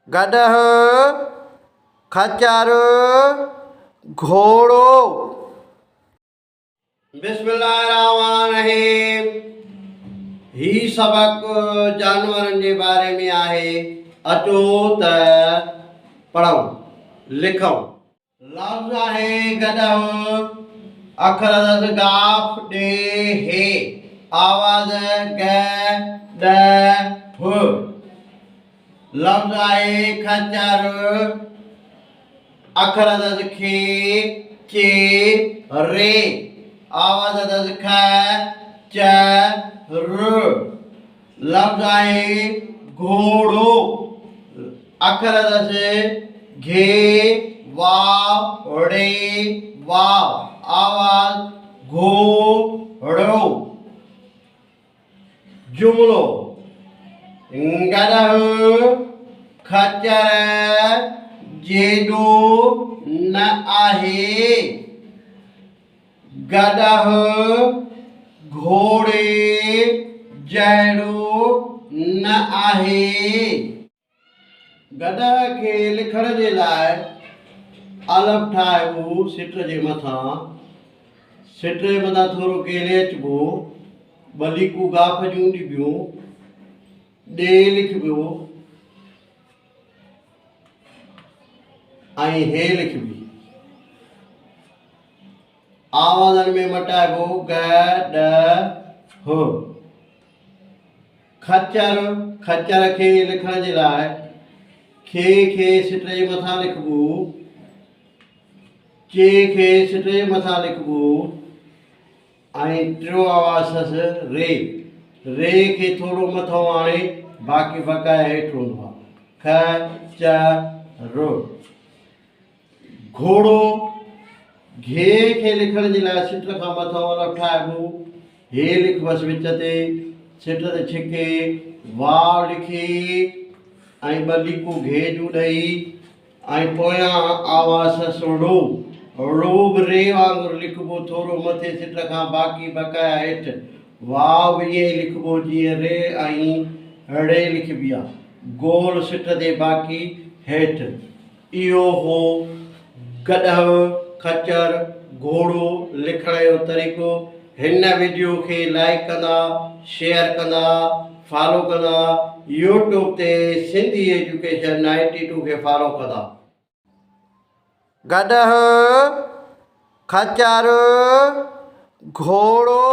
गदह खच्चर घोड़ो। बिस्मिल्लाहिर्रहमानिर्रहीम। ही सबक जानवरनि जे बारे में आहे। अचो त पढ़ूं लिखूं। लफ्ज़ आहे गदह। अखर गाफ ॾे हे। आवाज़ ग ॾ ह। लफ्ज़ आहे खच्चर। अखर खे चे रे। आवाज़ ख च र। लफ्ज़ आहे घोड़ो। अखर घे वाव रे वाव। आवाज़ घोड़ो। जुमलो गदह खच्चर जेॾो न आहे। गदह घोड़े जहिड़ो न आहे। गदह खे लिखण जे लाइ अलफ ठाहिबो सिट जे मथां। सिट जे मथां थोरो केले अचबो। ॿ लीकूं गाफ जूं ॾिबियूं। ॾे लिखिबो ऐं हे लिखिबी। आवाज़नि में मटाइबो ग ॾ ह। खच्चर खच्चर खे लिखण जे लाइ खे सिट जे मथां लिखिबो। चे खे सिट जे मथां लिखिबो ऐं टियों आवाज़ रे। रे खे थोरो मथां आणे बाक़ी बकाया हेठि हूंदो आहे। ख च र। घोड़ो घे खे लिखण जे लाइ सिट खां मथां अलफ ठाहिबो। हे लिखबसि विच ते। सिट ते छिके वाव लिखी ऐं ॿ लीकूं घे जूं ॾेई ऐं पोयां आवाज़ रो। रो बि रे वांगुरु लिखिबो थोरो मथे सिट खां बाक़ी बकाया हेठि। वाव बि ईअं लिखिबो जीअं रे ऐं रे लिखिबी आहे। गोल सिट ते बाक़ी हेठि। इहो हो गदह खच्चर घोड़ो लिखण जो तरीक़ो। हिन वीडियो खे लाइक कंदा, शेयर कंदा, फॉलो कंदा। यूट्यूब ते सिंधी एजुकेशन 92 खे फॉलो कंदा। गदह खच्चर घोड़ो।